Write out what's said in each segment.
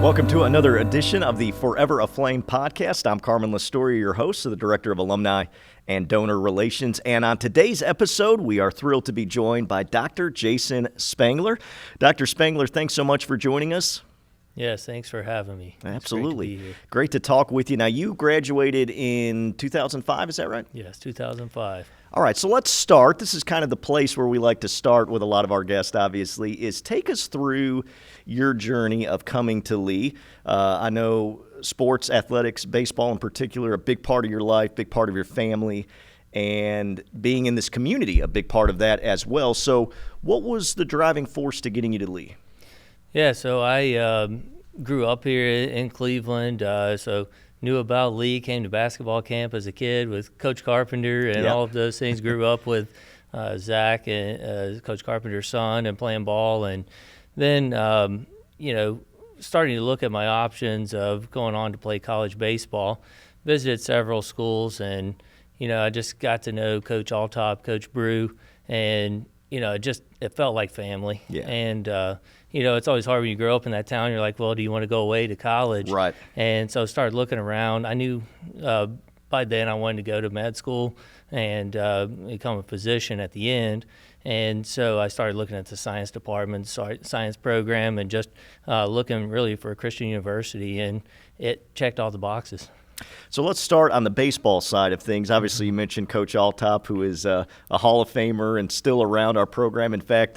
Welcome to another edition of the Forever Aflame podcast. I'm Carmen Lastoria, your host, the Director of Alumni and Donor Relations. And on today's episode, we are thrilled to be joined by Dr. Jason Spangler. Dr. Spangler, thanks so much for joining us. Yes, thanks for having me. Absolutely. Great to talk with you. Now, you graduated in 2005, is that right? Yes, 2005. All right, so let's start. This is kind of the place where we like to start with a lot of our guests, obviously, is take us through your journey of coming to Lee. I know sports, athletics, baseball in particular, a big part of your life, big part of your family, and being in this community, a big part of that as well. So what was the driving force to getting you to Lee? Yeah, so I grew up here in Cleveland, so knew about Lee, came to basketball camp as a kid with Coach Carpenter and all of those things, grew up with Zach and Coach Carpenter's son and playing ball, and then, starting to look at my options of going on to play college baseball, visited several schools, and, I just got to know Coach Altop, Coach Brew, and, it felt like family. Yeah. And, it's always hard when you grow up in that town. You're like, well, do you want to go away to college? Right. And so I started looking around. I knew by then I wanted to go to med school and become a physician at the end. And so I started looking at the science department, science program, and just looking really for a Christian university. And it checked all the boxes. So let's start on the baseball side of things. Obviously, you mentioned Coach Altop, who is a Hall of Famer and still around our program. In fact,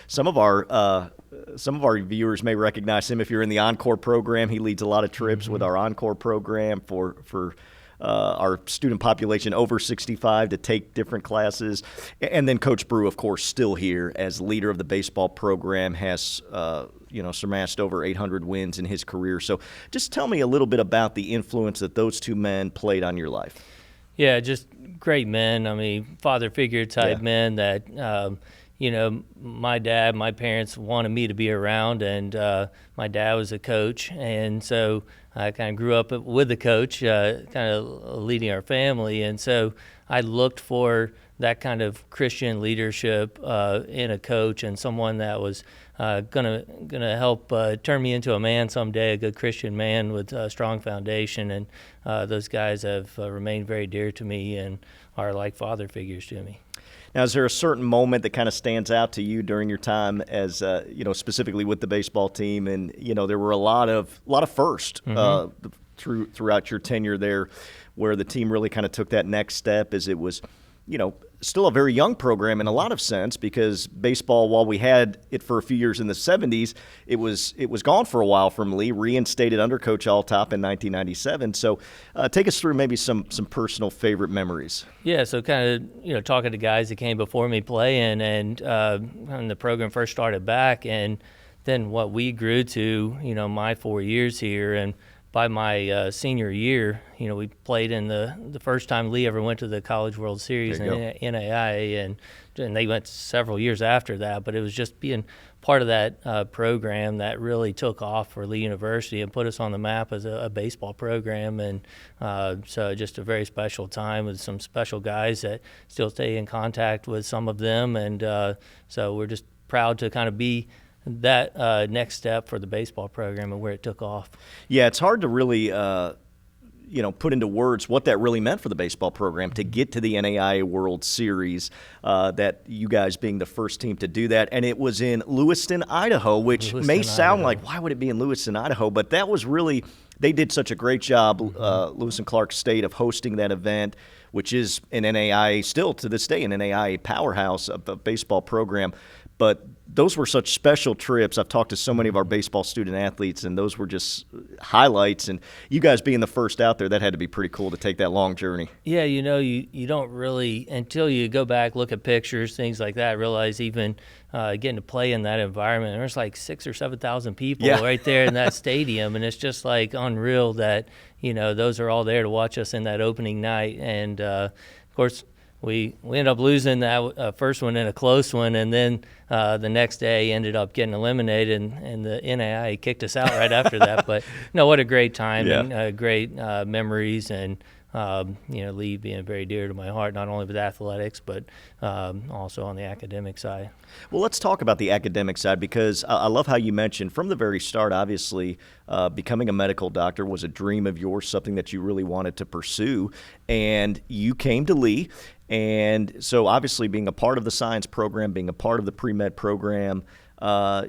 some of our viewers may recognize him if you're in the Encore program. He leads a lot of trips with our Encore program for our student population over 65 to take different classes. And then Coach Brew, of course, still here as leader of the baseball program, has surmassed over 800 wins in his career. So just tell me a little bit about the influence that those two men played on your life. Yeah, just great men. I mean, father figure type men that, my parents wanted me to be around, and my dad was a coach. And so I kind of grew up with the coach, kind of leading our family. And so I looked for that kind of Christian leadership in a coach, and someone that was gonna help turn me into a man someday, a good Christian man with a strong foundation. And those guys have remained very dear to me and are like father figures to me. Now, is there a certain moment that kind of stands out to you during your time as, specifically with the baseball team? And, there were a lot of firsts throughout your tenure there where the team really kind of took that next step as it was, still a very young program in a lot of sense, because baseball, while we had it for a few years in the 70s, it was gone for a while from Lee, reinstated under Coach Altop in 1997. So take us through maybe some personal favorite memories. Yeah, so kind of, talking to guys that came before me playing, and when the program first started back, and then what we grew to, my 4 years here. And by my senior year, we played in the first time Lee ever went to the College World Series in NAIA, and they went several years after that. But it was just being part of that program that really took off for Lee University and put us on the map as a baseball program. And so just a very special time with some special guys that still stay in contact with some of them. And so we're just proud to kind of be that next step for the baseball program and where it took off. Yeah, it's hard to really, put into words what that really meant for the baseball program to get to the NAIA World Series, that you guys being the first team to do that. And it was in Lewiston, Idaho, which may sound like, why would it be in Lewiston, Idaho? But that was really, they did such a great job, Lewis and Clark State, of hosting that event, which is an NAIA, still to this day, an NAIA powerhouse of a baseball program. But those were such special trips. I've talked to so many of our baseball student athletes, and those were just highlights. And you guys being the first out there, that had to be pretty cool to take that long journey. Yeah, you don't really, until you go back, look at pictures, things like that, realize even getting to play in that environment. There's like 6,000 or 7,000 people right there in that stadium, and it's just like unreal that, those are all there to watch us in that opening night. And, of course, we ended up losing that first one in a close one, and then the next day ended up getting eliminated, and the NAIA kicked us out right after that. But what a great time and great memories, and Lee being very dear to my heart, not only with athletics, but also on the academic side. Well, let's talk about the academic side, because I love how you mentioned from the very start, obviously, becoming a medical doctor was a dream of yours, something that you really wanted to pursue, and you came to Lee. And so obviously being a part of the science program, being a part of the pre-med program,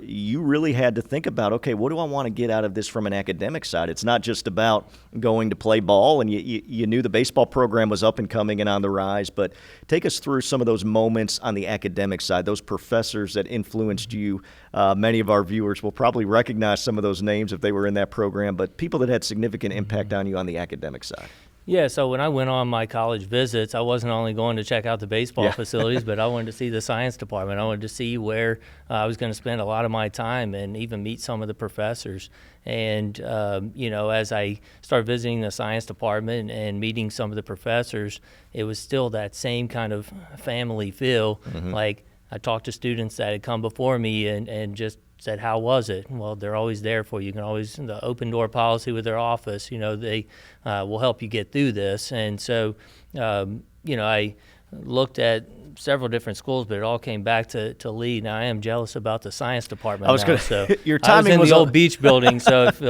you really had to think about, okay, what do I want to get out of this from an academic side? It's not just about going to play ball, and you knew the baseball program was up and coming and on the rise, but take us through some of those moments on the academic side, those professors that influenced you. Many of our viewers will probably recognize some of those names if they were in that program, but people that had significant impact on you on the academic side. Yeah, so when I went on my college visits, I wasn't only going to check out the baseball facilities, but I wanted to see the science department. I wanted to see where I was going to spend a lot of my time and even meet some of the professors. And, as I started visiting the science department and meeting some of the professors, it was still that same kind of family feel. Like I talked to students that had come before me and just said, how was it? Well, they're always there for you. You can always, the open door policy with their office, they will help you get through this. And so, I looked at several different schools, but it all came back to Lee. Now, I am jealous about the science department. I was going to, your timing I was in the was old beach building, so if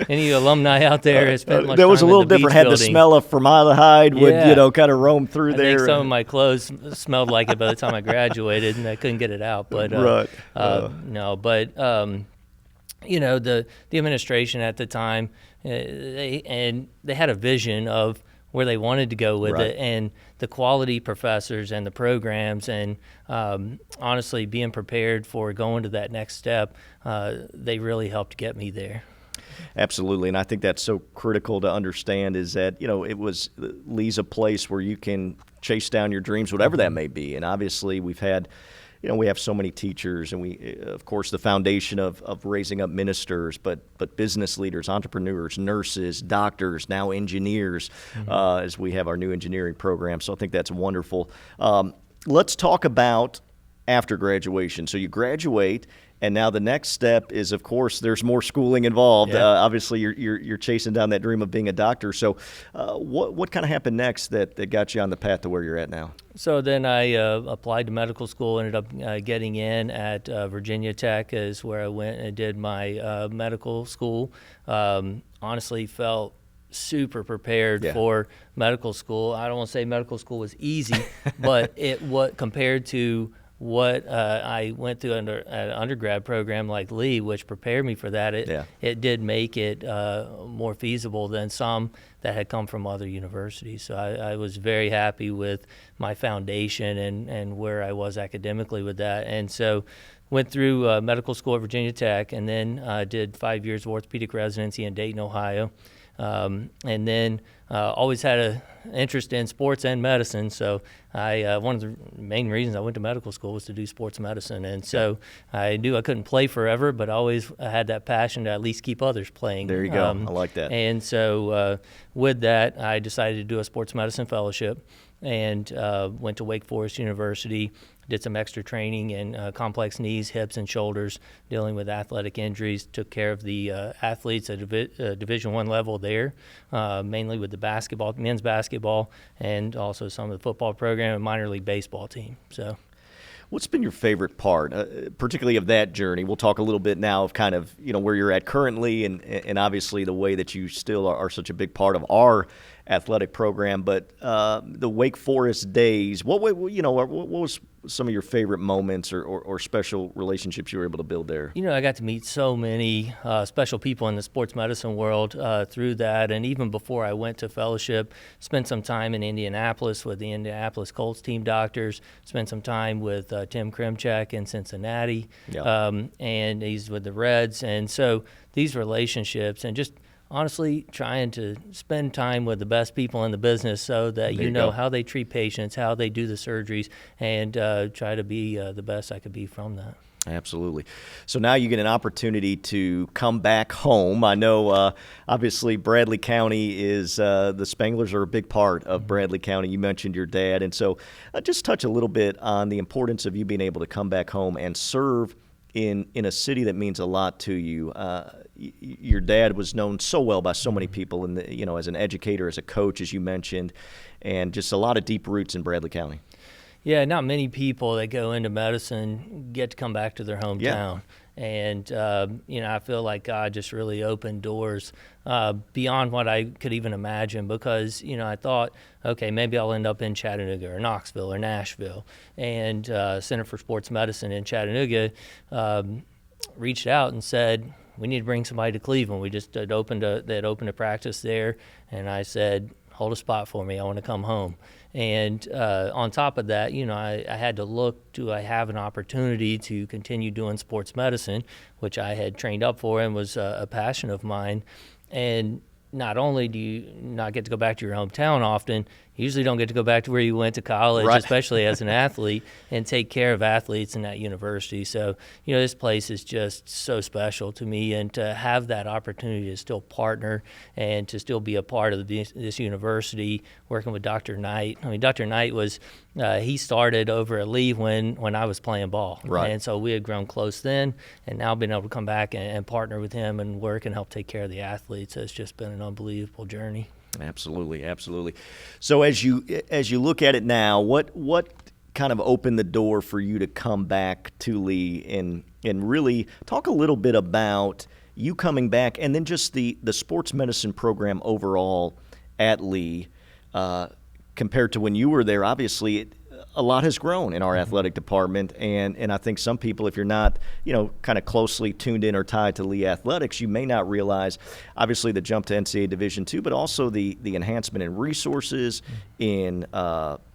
any alumni out there has spent much there was time a little in the different. beach Had building, the smell of formaldehyde would, kind of roam through I there. think some of my clothes smelled like it by the time I graduated, and I couldn't get it out. But the administration at the time, they had a vision of where they wanted to go with it, and the quality professors and the programs, and honestly, being prepared for going to that next step, they really helped get me there. Absolutely, and I think that's so critical to understand is that, it was Lee's a place where you can chase down your dreams, whatever that may be. And obviously we've had, we have so many teachers, and we, of course, the foundation of raising up ministers, but business leaders, entrepreneurs, nurses, doctors, now engineers, as we have our new engineering program. So I think that's wonderful. Let's talk about after graduation. So you graduate, and now the next step is, of course, there's more schooling involved. Obviously, you're chasing down that dream of being a doctor. So what kind of happened next that got you on the path to where you're at now? So then I applied to medical school, ended up getting in at Virginia Tech is where I went and did my medical school. Honestly, felt super prepared for medical school. I don't want to say medical school was easy, but compared to what I went through under an undergrad program like Lee, which prepared me for that, it did make it more feasible than some that had come from other universities. So I was very happy with my foundation and where I was academically with that. And so went through medical school at Virginia Tech, and then did 5 years of orthopedic residency in Dayton, Ohio. And then always had an interest in sports and medicine, so one of the main reasons I went to medical school was to do sports medicine. And so I knew I couldn't play forever, but I always had that passion to at least keep others playing. There you go. I like that. And so with that, I decided to do a sports medicine fellowship, and went to Wake Forest University. Did some extra training in complex knees, hips, and shoulders, dealing with athletic injuries. Took care of the athletes at Division I level there, mainly with the men's basketball, and also some of the football program and minor league baseball team. So, what's been your favorite part, particularly of that journey? We'll talk a little bit now of kind of where you're at currently, and obviously the way that you still are such a big part of our athletic program. But the Wake Forest days, what was some of your favorite moments or special relationships you were able to build there? I got to meet so many special people in the sports medicine world through that. And even before I went to fellowship, spent some time in Indianapolis with the Indianapolis Colts team doctors, spent some time with Tim Krimchak in Cincinnati, and he's with the Reds. And so these relationships, and just honestly trying to spend time with the best people in the business so that you know how they treat patients, how they do the surgeries, and try to be the best I could be from that. Absolutely. So now you get an opportunity to come back home. I know, obviously, Bradley County is the Spanglers are a big part of Bradley County. You mentioned your dad. And so just touch a little bit on the importance of you being able to come back home and serve in a city that means a lot to you. your dad was known so well by so many people, and as an educator, as a coach, as you mentioned, and just a lot of deep roots in Bradley County. Yeah, not many people that go into medicine get to come back to their hometown. Yeah. And, I feel like God just really opened doors beyond what I could even imagine, because, I thought, okay, maybe I'll end up in Chattanooga or Knoxville or Nashville. And Center for Sports Medicine in Chattanooga reached out and said, we need to bring somebody to Cleveland. We just had opened a practice there, and I said, hold a spot for me. I want to come home. And on top of that, I had to look, do I have an opportunity to continue doing sports medicine, which I had trained up for and was a passion of mine. And not only do you not get to go back to your hometown often, you usually don't get to go back to where you went to college, right. Especially as an athlete, and take care of athletes in that university. So, this place is just so special to me, and to have that opportunity to still partner and to still be a part of this university, working with Dr. Knight. I mean, Dr. Knight was, he started over at Lee when I was playing ball. Right. And so we had grown close then, and now being able to come back and partner with him and work and help take care of the athletes has just been an unbelievable journey. Absolutely, absolutely. So as you look at it now, what kind of opened the door for you to come back to Lee and really talk a little bit about you coming back, and then just the sports medicine program overall at Lee compared to when you were there? Obviously, a lot has grown in our athletic department, and I think some people, if you're not, kind of closely tuned in or tied to Lee athletics, you may not realize, obviously, the jump to NCAA Division II, but also the enhancement in resources, in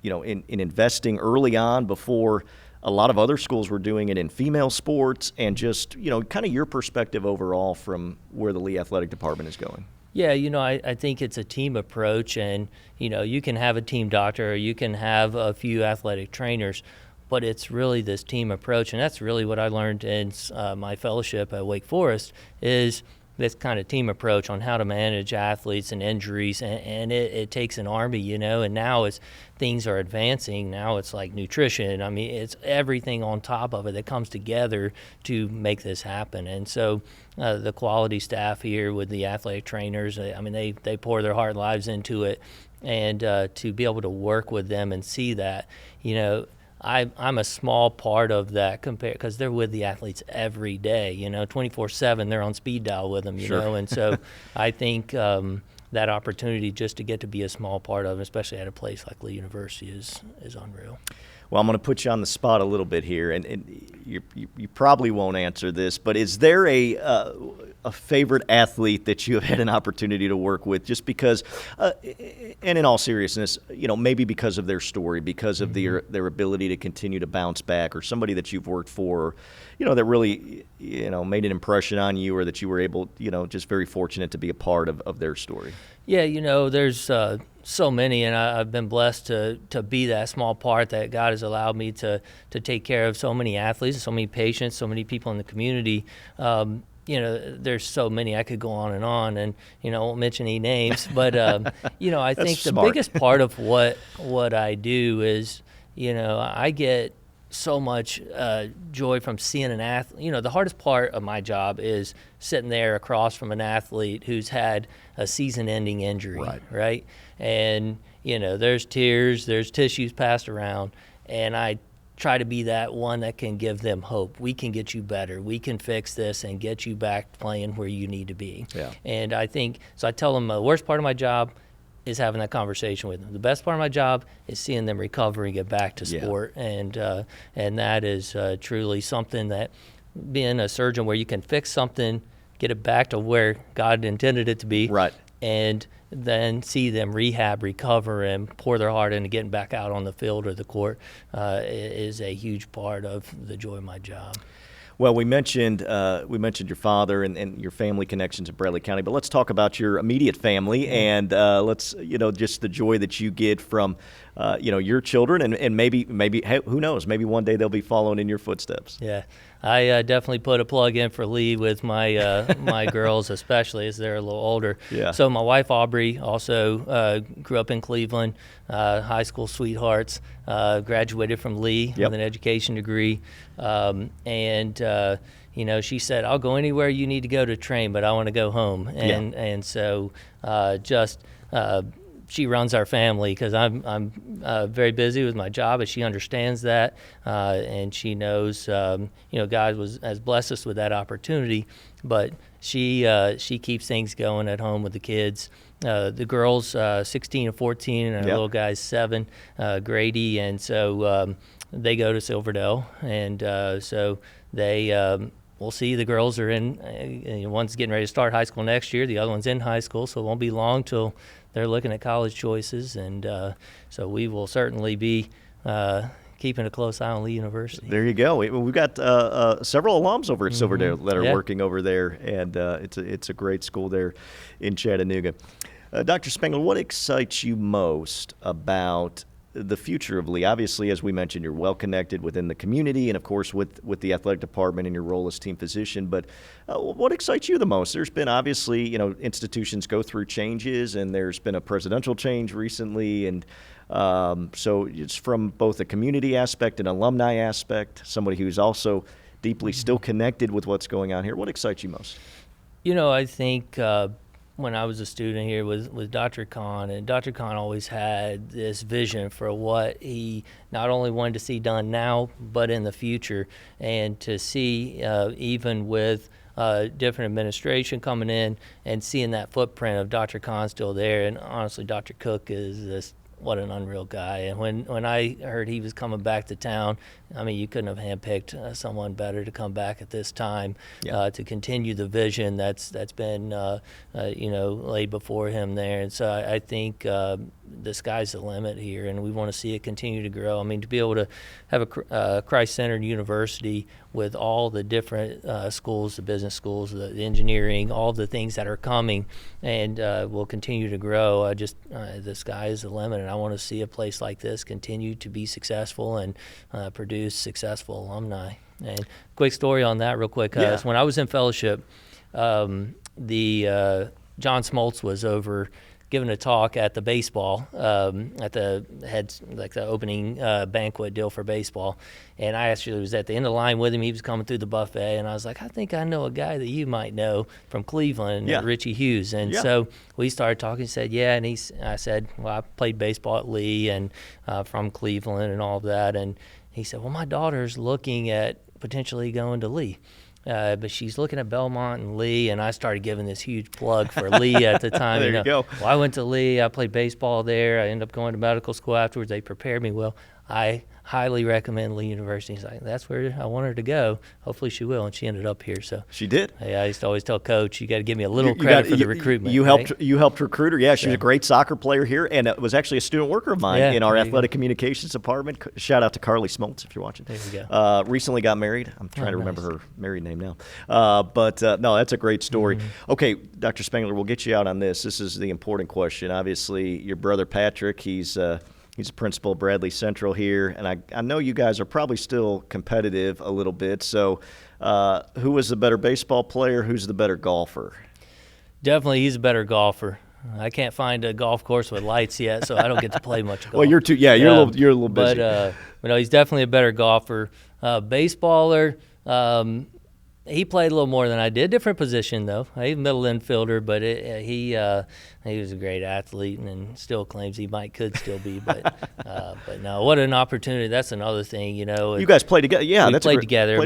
investing early on before a lot of other schools were doing it in female sports, and just, kind of your perspective overall from where the Lee athletic department is going. Yeah, I think it's a team approach, and, you can have a team doctor or you can have a few athletic trainers, but it's really this team approach, and that's really what I learned in my fellowship at Wake Forest, is this kind of team approach on how to manage athletes and injuries, and it takes an army, and now as things are advancing, now it's like nutrition. I mean, it's everything on top of it that comes together to make this happen. And so the quality staff here with the athletic trainers, I mean, they pour their heart and lives into it, and to be able to work with them and see that, I'm a small part of that because they're with the athletes every day, 24/7. They're on speed dial with them, Sure. and so I think that opportunity just to get to be a small part of it, especially at a place like Lee University, is unreal. Well, I'm going to put you on the spot a little bit here, and you probably won't answer this, but is there a favorite athlete that you have had an opportunity to work with, just because, and in all seriousness, maybe because of their story, because of their ability to continue to bounce back, or somebody that you've worked for, that really, made an impression on you, or that you were able, just very fortunate to be a part of their story? Yeah, there's so many, and I've been blessed to be that small part that God has allowed me to take care of so many athletes, so many patients, so many people in the community. There's so many. I could go on, and I won't mention any names, but I think the biggest part of what I do is, I get so much joy from seeing an athlete. The hardest part of my job is sitting there across from an athlete who's had a season-ending injury, right? And, there's tears, there's tissues passed around, and I try to be that one that can give them hope. We can get you better. We can fix this and get you back playing where you need to be. Yeah. And I think, so I tell them the worst part of my job is having that conversation with them. The best part of my job is seeing them recover and get back to sport. Yeah. And that is truly something that, being a surgeon where you can fix something, get it back to where God intended it to be. Right. And then see them rehab, recover, and pour their heart into getting back out on the field or the court is a huge part of the joy of my job. Well, we mentioned your father and your family connections in Bradley County, but let's talk about your immediate family, and let's just the joy that you get from your children, and maybe who knows, maybe one day they'll be following in your footsteps. Yeah, I definitely put a plug in for Lee with my my girls, especially as they're a little older. Yeah. So my wife Aubrey also grew up in Cleveland, high school sweethearts. Graduated from Lee with an education degree, and she said, I'll go anywhere you need to go to train, but I want to go home. And so she runs our family because I'm very busy with my job, and she understands that, and she knows God has blessed us with that opportunity. But she keeps things going at home with the kids. The girls 16 and 14, and our little guy's 7, Grady, and so they go to Silverdale, and so they. We'll see. The girls are in. One's getting ready to start high school next year. The other one's in high school, so it won't be long till they're looking at college choices. And so we will certainly be keeping a close eye on Lee University. There you go. We've got several alums over at Silverdale that are working over there, and it's a great school there in Chattanooga. Dr. Spangler, what excites you most about the future of Lee? Obviously, as we mentioned, you're well connected within the community and, of course, with the athletic department and your role as team physician. But what excites you the most? There's been, obviously, institutions go through changes, and there's been a presidential change recently. And so it's from both a community aspect and alumni aspect, somebody who's also deeply still connected with what's going on here. What excites you most? I think when I was a student here with Dr. Kahn, and Dr. Kahn always had this vision for what he not only wanted to see done now, but in the future, and to see even with different administration coming in and seeing that footprint of Dr. Kahn still there. And honestly, Dr. Cook is this. What an unreal guy. And when I heard he was coming back to town, you couldn't have handpicked someone better to come back at this time to continue the vision that's been laid before him there. And so I think the sky's the limit here, and we want to see it continue to grow. To be able to have a Christ-centered university with all the different schools, the business schools, the engineering, all the things that are coming and will continue to grow. The sky is the limit, and I want to see a place like this continue to be successful and produce successful alumni. And quick story on that real quick. When I was in fellowship, John Smoltz was over giving a talk at the baseball, at the opening banquet deal for baseball. And I actually was at the end of the line with him. He was coming through the buffet, and I was like, I think I know a guy that you might know from Cleveland, Richie Hughes. And so we started talking. He said, and I said, well, I played baseball at Lee and from Cleveland and all of that. And he said, well, my daughter's looking at potentially going to Lee. But she's looking at Belmont and Lee, and I started giving this huge plug for Lee at the time. There you go. Well, I went to Lee. I played baseball there. I ended up going to medical school afterwards. They prepared me well. I highly recommend Lee University. He's like, that's where I want her to go. Hopefully she will, and she ended up here. So she did. I used to always tell Coach, you got to give me a little credit for the recruitment. You helped recruit her. Yeah, she was a great soccer player here, and it was actually a student worker of mine in our athletic communications department. Shout out to Carly Smoltz if you're watching. There you go. Recently got married. I'm trying to remember her married name now. But no, that's a great story. Mm-hmm. Okay, Dr. Spangler, we'll get you out on this. This is the important question. Obviously, your brother Patrick, he's a principal at Bradley Central here, and I know you guys are probably still competitive a little bit. So who was the better baseball player? Who's the better golfer? Definitely he's a better golfer. I can't find a golf course with lights yet, so I don't get to play much golf. Well, you're a little busy. But no, he's definitely a better golfer. Baseballer, he played a little more than I did. Different position, though. He's a middle infielder, but he was a great athlete and still claims he could still be. But no, what an opportunity. That's another thing, You guys played together. Yeah, we played together.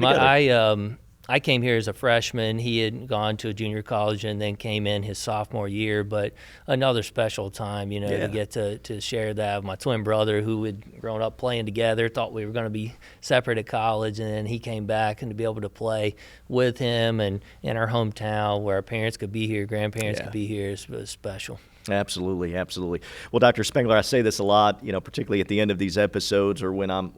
I came here as a freshman. He had gone to a junior college and then came in his sophomore year. But another special time, to get to share that with my twin brother who had grown up playing together, thought we were going to be separate at college. And then he came back, and to be able to play with him and in our hometown where our parents could be here, grandparents could be here, was special. Absolutely, absolutely. Well, Dr. Spangler, I say this a lot, particularly at the end of these episodes or when I'm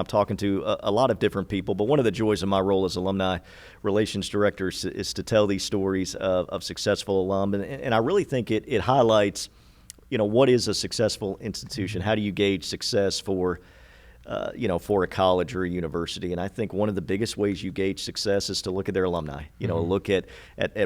talking to a lot of different people. But one of the joys of my role as alumni relations director is to tell these stories of successful alum, and I really think it highlights, what is a successful institution? How do you gauge success for a college or a university? And I think one of the biggest ways you gauge success is to look at their alumni. Look at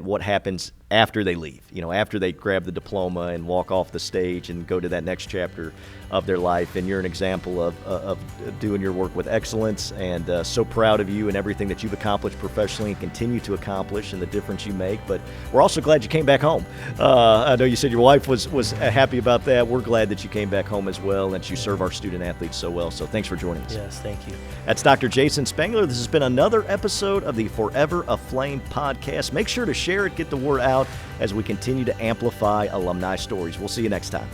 what happens after they leave, after they grab the diploma and walk off the stage and go to that next chapter of their life. And you're an example of doing your work with excellence, and so proud of you and everything that you've accomplished professionally and continue to accomplish and the difference you make. But we're also glad you came back home. I know you said your wife was happy about that. We're glad that you came back home as well, and that you serve our student athletes so well. So thanks for joining us. Yes, thank you. That's Dr. Jason Spangler. This has been another episode of the Forever Aflame podcast. Make sure to share it, get the word out as we continue to amplify alumni stories. We'll see you next time.